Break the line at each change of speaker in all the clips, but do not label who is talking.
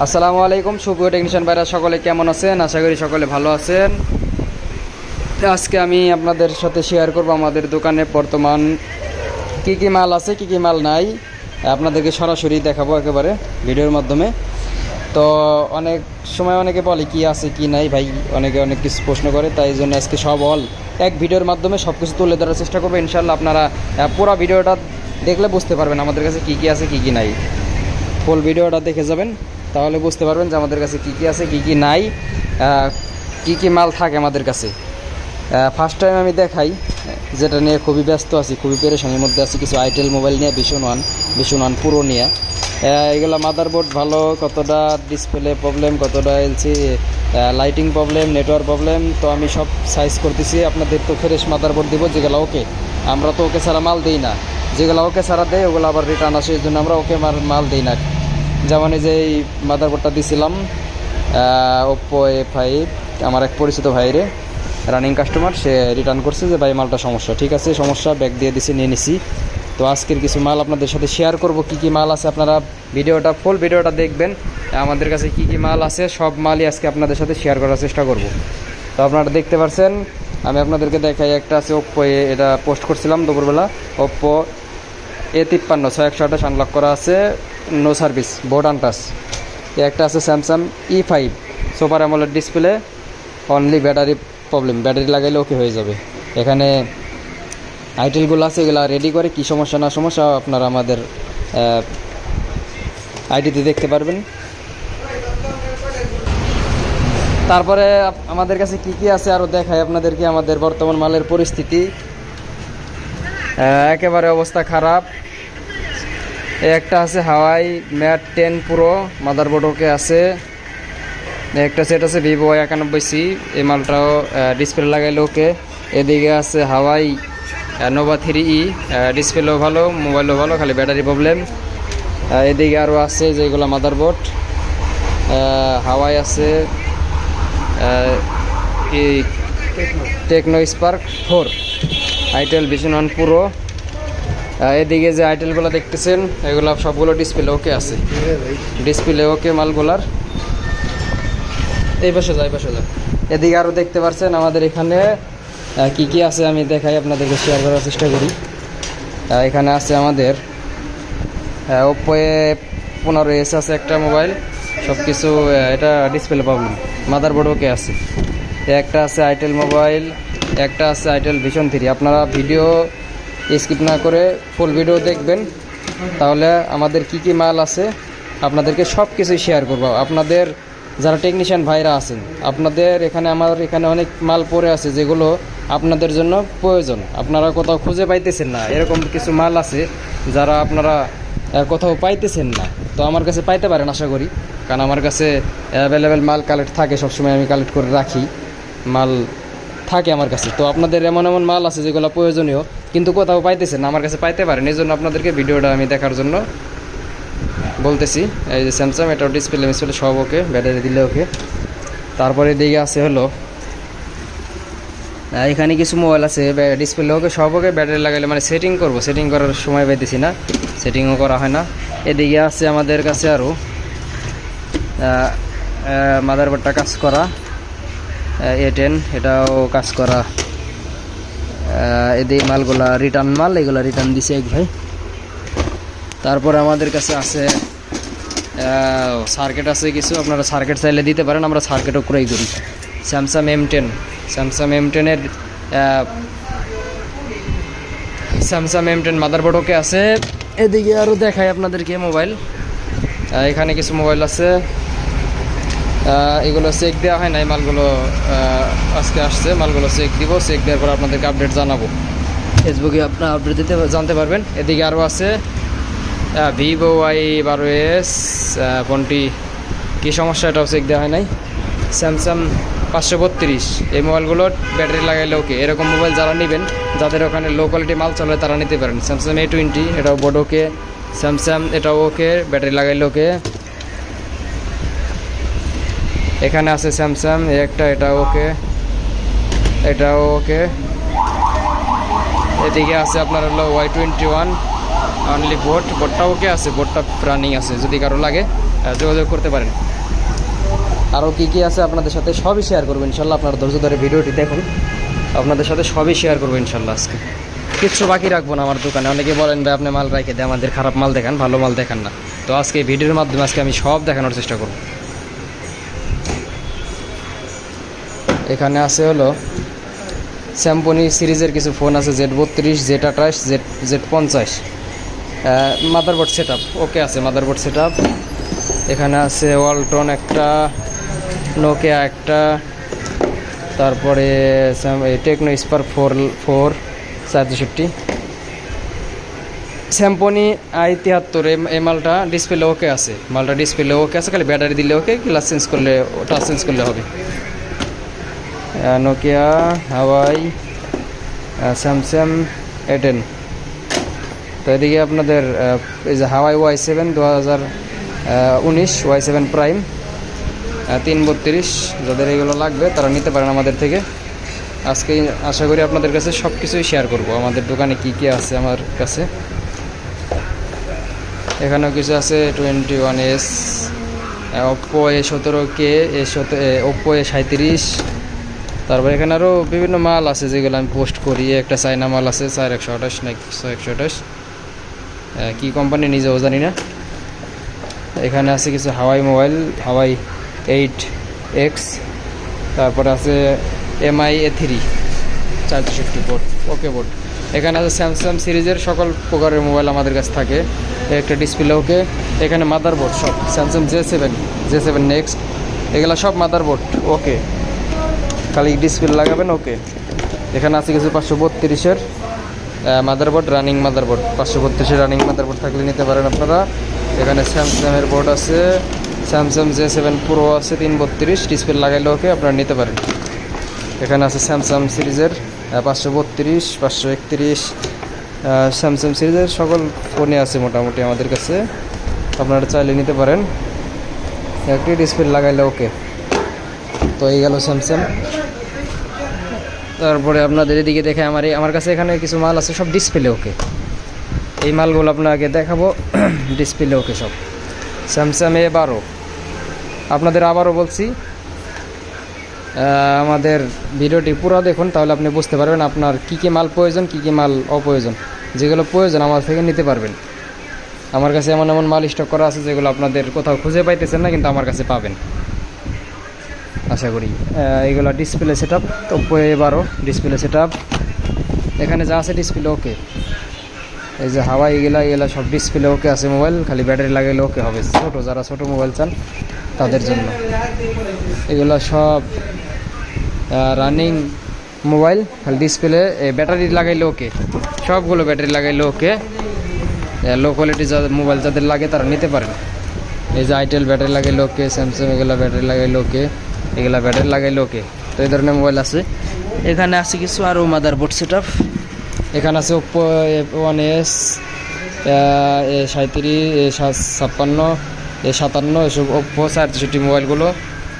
আসসালামু আলাইকুম সুপ্রিয় টেকনিশিয়ান ভাইরা সকলে কেমন আছেন? আশা করি সকলে ভালো আছেন। আজকে আমি আপনাদের সাথে শেয়ার করব আমাদের দোকানে বর্তমান কি মাল আছে, কি মাল নাই, আপনাদেরকে সরাসরি দেখাবো একেবারে ভিডিওর মাধ্যমে। তো অনেক সময় অনেকে বলে কি আছে কি নাই ভাই, অনেকে অনেক কিছু প্রশ্ন করে, তাই জন্য আজকে সব এক ভিডিওর মাধ্যমে সব কিছু তুলে ধরার চেষ্টা করবো। ইনশাল্লাহ আপনারা পুরো ভিডিওটা দেখলে বুঝতে পারবেন আমাদের কাছে কি আছে কি নাই। ফুল ভিডিওটা দেখে যাবেন, তাহলে বুঝতে পারবেন যে আমাদের কাছে কি আছে কি নাই, কি মাল থাকে আমাদের কাছে। ফার্স্ট টাইম আমি দেখাই যেটা নিয়ে খুবই ব্যস্ত আছি, খুবই পেরেশানির মধ্যে আছি। কিছু আইটেল মোবাইল নিয়ে ভীষণ ওয়ান পুরো নিয়ে, এগুলো মাদারবোর্ড ভালো, কতটা ডিসপ্লে প্রবলেম, কতটা LC lighting problem, network problem. তো আমি সব সাইজ করতেছি, আপনাদের তো ফ্রেশ মাদারবোর্ড দিব যেগুলো ওকে। আমরা তো ওকে ছাড়া মাল দিই না, যেগুলো ওকে ছাড়া দেয় ওগুলো আবার রিটার্ন আসে, এই জন্য আমরা ওকে মাল দিই না। যেমন এই যে এই মাদারবোর্ডটা দিছিলাম ওপ্পো A5, আমার এক পরিচিত ভাইরে রানিং কাস্টমার, সে রিটার্ন করছে যে ভাই মালটা সমস্যা। ঠিক আছে, সমস্যা ব্যাক দিয়ে দিছি, নিয়ে নিছি। তো আজকের কিছু মাল আপনাদের সাথে শেয়ার করব, কি মাল আছে। আপনারা ফুল ভিডিওটা দেখবেন, আমাদের কাছে কি মাল আছে সব মালই আজকে আপনাদের সাথে শেয়ার করার চেষ্টা করব। তো আপনারা দেখতে পাচ্ছেন, আমি আপনাদেরকে দেখাই। একটা আছে ওপ্পো, এটা পোস্ট করছিলাম দুপুরবেলা, ওপ্পো A53 628 আনলক করা আছে, নো সার্ভিস, বোর্ড আনটাচ। একটা আছে Samsung E5 super AMOLED display, only battery problem, battery লাগাইলে ওকে হয়ে যাবে। এখানে আইটেলগুলো আছে, এগুলো রেডি করে কি সমস্যা না সমস্যা আপনারা আমাদের আইডিতে দেখতে পারবেন। তারপরে আমাদের কাছে কি আছে আরও দেখাই আপনাদেরকে। আমাদের বর্তমান মালের পরিস্থিতি একেবারে অবস্থা খারাপ। একটা আছে হাওয়াই ম্যাট 10 প্রো, মাদারবোর্ড ওকে আছে। একটা সেট আছে ভিভো Y91C, এই মালটাও ডিসপ্লে লাগাইলে ওকে। এদিকে আছে হাওয়াই নোভা 3E, ডিসপ্লেও ভালো, মোবাইলও ভালো, খালি ব্যাটারি প্রবলেম। এদিকে আরও আছে যেগুলো মাদারবোর্ড, হাওয়াই আছে, এই Tecno Spark 4, itel vision 1 pro. এদিকে যে আইটেলগুলো দেখতেছেন এগুলো সবগুলো ডিসপ্লে ওকে আছে, ডিসপ্লে ওকে মালগুলার। এই পাশে যায়। এদিকে আরও দেখতে পাচ্ছেন আমাদের এখানে কি আছে আমি দেখাই, আপনাদেরকে শেয়ার করার চেষ্টা করি। এখানে আছে আমাদের ওপ্পো A15s আছে একটা মোবাইল, সব কিছু। এটা ডিসপ্লে প্রবলেম, মাদারবোর্ড ওকে আছে। একটা আছে আইটেল মোবাইল, একটা আছে আইটেল ভিশন 3। আপনারা ভিডিও স্কিপ না করে ফুল ভিডিও দেখবেন, তাহলে আমাদের কি মাল আছে আপনাদেরকে সব কিছুই শেয়ার করবো। আপনাদের যারা টেকনিশিয়ান ভাইরা আছেন, আপনাদের এখানে আমার এখানে অনেক মাল পড়ে আছে যেগুলো আপনাদের জন্য প্রয়োজন, আপনারা কোথাও খুঁজে পাইতেছেন না। এরকম কিছু মাল আছে যারা আপনারা কোথাও পাইতেছেন না, তো আমার কাছে পাইতে পারেন আশা করি, কারণ আমার কাছে অ্যাভেলেবেল মাল কালেক্ট থাকে, সবসময় আমি কালেক্ট করে রাখি, মাল থাকে আমার কাছে। তো আপনাদের এমন মাল আছে যেগুলো প্রয়োজনীয় কিন্তু কোথাও পাইতেছেন না, আমার কাছে পাইতে পারেন। এই জন্য আপনাদেরকে ভিডিওটা আমি দেখার জন্য বলতেছি। এই যে স্যামসাং, এটাও ডিসপ্লে সব ওকে, ব্যাটারি দিলে ওকে। তারপরে দিকে আছে হলো এখানে কিছু মোবাইল আছে ডিসপ্লে ওকে, সব ওকে, ব্যাটারি লাগাইলে মানে সেটিং করব, সেটিং করার সময় পাইতেছি না, সেটিংও করা হয় না। এদিকে আছে আমাদের কাছে আরও মাদারবোর্ডটা কাজ করা, A10, এটাও কাজ করা। এদিকে মালগুলা রিটার্ন মাল, এগুলো রিটার্ন দিছে এক ভাই। তারপরে আমাদের কাছে আছে সার্কিট আছে কিছু, আপনারা সার্কিট চাইলে দিতে পারেন, আমরা সার্কিটও ক্রয় করি। স্যামসাং M10 মাদারবোর্ড ওকে আছে। এদিকে আরও দেখাই আপনাদেরকে মোবাইল, এখানে কিছু মোবাইল আছে, এগুলো চেক দেওয়া হয় নাই, মালগুলো আজকে আসছে, মালগুলো চেক দিব, চেক দেওয়ার পর আপনাদেরকে আপডেট জানাবো, ফেসবুকে আপনার আপডেট জানতে পারবেন। এদিকে আরও আছে ভিভো Y12s ফোনটি কী সমস্যা এটাও চেক দেওয়া হয় নাই। স্যামসাং 532, এই মোবাইলগুলোর ব্যাটারি লাগাইলে ওকে। এরকম মোবাইল যারা নেবেন, যাদের ওখানে লো কোয়ালিটি মাল চলে, তারা নিতে পারেন। স্যামসাং A20, এটাও বোর্ড ওকে, স্যামসাং এটাও ওকে, ব্যাটারি লাগাইলে ওকে। এখানে আছে স্যামসাং একটা, এটাও ওকে, এটাও ওকে। এদিকে আছে আপনার হলো Y21 অনলি বোর্ডটা ওকে আছে, বোর্ডটা রানিং আছে, যদি কারো লাগে যোগাযোগ করতে পারেন। আরও কী কী আছে আপনাদের সাথে সবই শেয়ার করবো ইনশাল্লাহ। আপনারা ধৈর্য ধরে ভিডিওটি দেখুন, আপনাদের সাথে সবই শেয়ার করবো ইনশাল্লাহ। আজকে কিচ্ছু বাকি রাখবো না আমার দোকানে। অনেকে বলেন ভাই আপনি মাল রেখে দেয়, আমাদের খারাপ মাল দেখান, ভালো মাল দেখান না। তো আজকে এই ভিডিওর মাধ্যমে আজকে আমি সব দেখানোর চেষ্টা করব। এখানে আছে হলো স্যামসং সিরিজের কিছু ফোন আছে, Z32, Z28, Z50। Motherboard set up okay আছে, মাদারবোর্ড সেট আপ। এখানে আছে ওয়ালটন একটা, নোকিয়া একটা, তারপরে টেকনো স্পার্ক 4 463, স্যামসং i73। এই মালটা ডিসপ্লে ওকে আছে, মালটা ডিসপ্লে ওকে আছে, খালি ব্যাটারি দিলে ওকে, গ্লাস চেঞ্জ করলে টাচ চেঞ্জ করলে হবে। নোকিয়া, হাওয়াই, স্যামসাং A10। তো এদিকে আপনাদের এই যে হাওয়াই Y7 2019 Y7 প্রাইম 332, যাদের এগুলো লাগবে তারা নিতে পারেন আমাদের থেকে। আজকে আশা করি আপনাদের কাছে সব কিছুই শেয়ার করব, আমাদের দোকানে কি কি আছে আমার কাছে। এখানেও কিছু আছে 21s, Oppo A17K, Oppo A37। তারপর এখানে আরও বিভিন্ন মাল আছে যেগুলো আমি পোস্ট করি। একটা চায়না মাল আছে 4128 না 128, কী কোম্পানি নিজেও জানি না। এখানে আছে কিছু হাওয়াই মোবাইল, হাওয়াই 8X। তারপর আছে MI A3 450 বোর্ড, ওকে বোর্ড। এখানে আছে স্যামসাং সিরিজের সকল প্রকারের মোবাইল আমাদের কাছে থাকে। একটা ডিসপ্লে ওকে। এখানে মাদারবোর্ড সব স্যামসাং J7 নেক্সট, এগুলো সব মাদারবোর্ড ওকে, খালি ডিসপ্লে লাগাবেন ওকে। এখানে আছে কিছু 532-এর মাদারবোর্ড, রানিং মাদারবোর্ড। 532-এর রানিং মাদারবোর্ড থাকলে নিতে পারেন আপনারা। এখানে স্যামসাংয়ের বোর্ড আছে, স্যামসাং J7 Pro আছে 332, ডিসপ্লে লাগাইলে ওকে, আপনারা নিতে পারেন। এখানে আছে স্যামসাং সিরিজের 532, 531, স্যামসাং সিরিজের সকল ফোনে আছে মোটামুটি আমাদের কাছে, আপনারা চাইলে নিতে পারেন। একটি ডিসপ্লে লাগাইলে ওকে। তো এই গেল স্যামসাং। তারপরে আপনাদের এদিকে দেখে আমার কাছে এখানে কিছু মাল আছে সব ডিসপ্লে ওকে। এই মালগুলো আপনাকে দেখাবো, ডিসপ্লে ওকে সব। Samsung A12। আপনাদের আবারও বলছি, আমাদের ভিডিওটি পুরো দেখুন, তাহলে আপনি বুঝতে পারবেন আপনার কী কী মাল প্রয়োজন, কী কী মাল অপ্রয়োজন। যেগুলো প্রয়োজন আমার থেকে নিতে পারবেন। আমার কাছে এমন এমন মাল স্টক করা আছে যেগুলো আপনাদের কোথাও খুঁজে পাইতেছেন না, কিন্তু আমার কাছে পাবেন আশা করি। এইগুলো display set up, Oppo A12 display set up. এখানে যা আছে ডিসপ্লে ওকে। এই যে হাওয়াই এগুলা সব ডিসপ্লে ওকে আছে মোবাইল, খালি ব্যাটারি লাগাইলে ওকে হবে। যারা ছোটো মোবাইল চান তাদের জন্য এগুলো সব রানিং মোবাইল, খালি ডিসপ্লে ব্যাটারি লাগাইলে ওকে। সবগুলো ব্যাটারি লাগাইলে ওকে। লো কোয়ালিটি মোবাইল যাদের লাগে তারা নিতে পারেন। এই যে আইটেল ব্যাটারি লাগাইলে ওকে, স্যামসাং এগুলো ব্যাটারি লাগাইলে ওকে, এগুলা ব্যাটারি লাগাইলে ওকে। তো এই ধরনের মোবাইল আছে। এখানে আছে কিছু আরও মাদারবোর্ড সেট আপ। এখানে আছে Oppo A1s, A37, A56, A57, এসব ওপ্পো 463 মোবাইলগুলো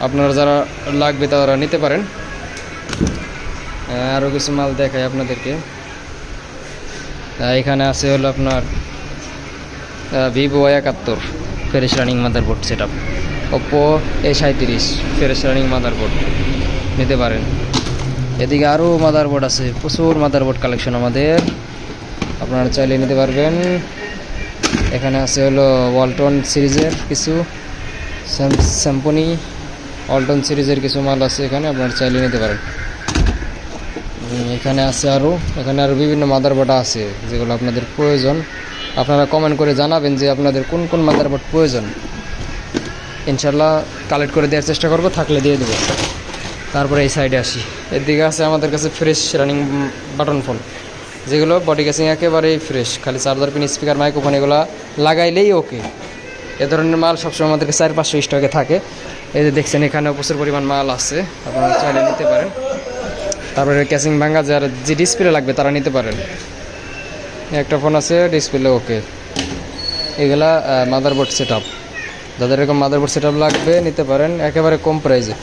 আপনারা যারা লাগবে তারা নিতে পারেন। আরও কিছু মাল দেখাই আপনাদেরকে। এখানে আছে হলো আপনার Vivo Y71 fresh running motherboard set up, Oppo A37 fresh running motherboard নিতে পারেন। এদিকে আরও মাদারবোর্ড আছে, প্রচুর মাদারবোর্ড কালেকশন আমাদের, আপনারা চাইলে নিতে পারবেন। এখানে আছে হলো ওয়ালটন সিরিজের কিছু, স্যামসং ওয়ালটন সিরিজের কিছু মাল আছে এখানে, আপনারা চাইলে নিতে পারেন। এখানে আছে এখানে আরও বিভিন্ন মাদারবোর্ড আছে যেগুলো আপনাদের প্রয়োজন। আপনারা কমেন্ট করে জানাবেন যে আপনাদের কোন কোন মাদারবোর্ড প্রয়োজন, ইনশাল্লাহ কালেক্ট করে দেওয়ার চেষ্টা করব, থাকলে দিয়ে দেবো। তারপরে এই সাইডে আসি, এদিকে আছে আমাদের কাছে ফ্রেশ রানিং বাটন ফোন, যেগুলো বডি কেসিং একেবারেই ফ্রেশ, খালি চার্জার পিন, স্পিকার, মাইক্রোফোন এগুলো লাগাইলেই ওকে। এ ধরনের মাল সবসময় আমাদের কাছে 4-500 স্টকে থাকে। এই যে দেখছেন এখানেও প্রচুর পরিমাণ মাল আছে, আপনারা চাইলে নিতে পারেন। তারপরে ক্যাসিং ভাঙা যারা যে ডিসপ্লে লাগবে তারা নিতে পারেন। একটা ফোন আছে ডিসপ্লে ওকে। এগুলা মাদারবোর্ড সেট আপ, যাদের এরকম মাদারবোর্ড সেট আপ লাগবে নিতে পারেন একেবারে কম প্রাইসে।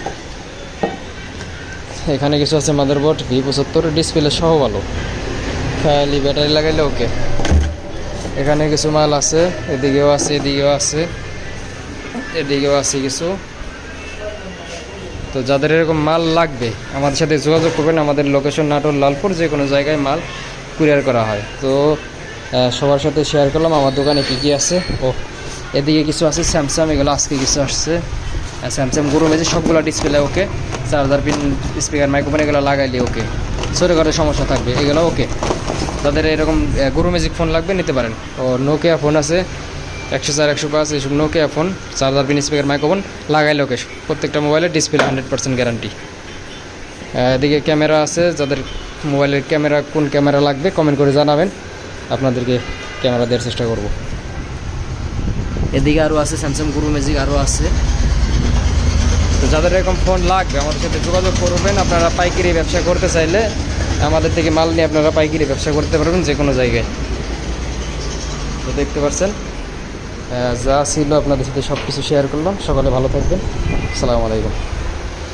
এখানে কিছু আছে মাদারবোর্ড V75, ডিসপ্লে সহ ভালো, খালি ব্যাটারি লাগাইলে ওকে। এখানে কিছু মাল আছে, এদিকেও আছে, এদিকেও আছে। এদিকেও আছে কিছু। তো যাদের এরকম মাল লাগবে আমাদের সাথে যোগাযোগ করবেন। আমাদের লোকেশন নাটোর লালপুর, যে কোনো জায়গায় মাল কুরিয়ার করা হয়। তো সবার সাথে শেয়ার করলাম আমার দোকানে কী কী আছে। ও এদিকে কিছু আছে স্যামসাং, এগুলো আজকে কিছু আসছে। স্যামসাং গুরু মেজে সবগুলো ডিসপ্লে ওকে, চার্জার পিন, স্পিকার, মাইক্রোফোন এগুলো লাগাইলে ওকে, ছোটোখাটো সমস্যা থাকবে এগুলো ওকে। যাদের এরকম গুরু ম্যাজিক ফোন লাগবে নিতে পারেন। ও নোকিয়া ফোন আছে 104, 105, এইসব Nokia phone, charger pin, speaker, microphone লাগাইলে ওকে। প্রত্যেকটা মোবাইলের ডিসপ্লে 100% গ্যারান্টি। এদিকে ক্যামেরা আছে, যাদের মোবাইলের ক্যামেরা কোন ক্যামেরা লাগবে কমেন্ট করে জানাবেন, আপনাদেরকে ক্যামেরা দেওয়ার চেষ্টা করব। এদিকে আরও আছে স্যামসাং গুরু ম্যাজিক আরও আছে। তো যাদের এরকম ফোন লাগবে আমাদের সাথে যোগাযোগ করবেন। আপনারা পাইকারি ব্যবসা করতে চাইলে আমাদের থেকে মাল নিয়ে আপনারা পাইকারি ব্যবসা করতে পারবেন যে কোনো জায়গায়। তো দেখতে পাচ্ছেন যা ছিল আপনাদের সাথে সব কিছু শেয়ার করলাম। সকালে ভালো থাকবেন। আসসালামু আলাইকুম।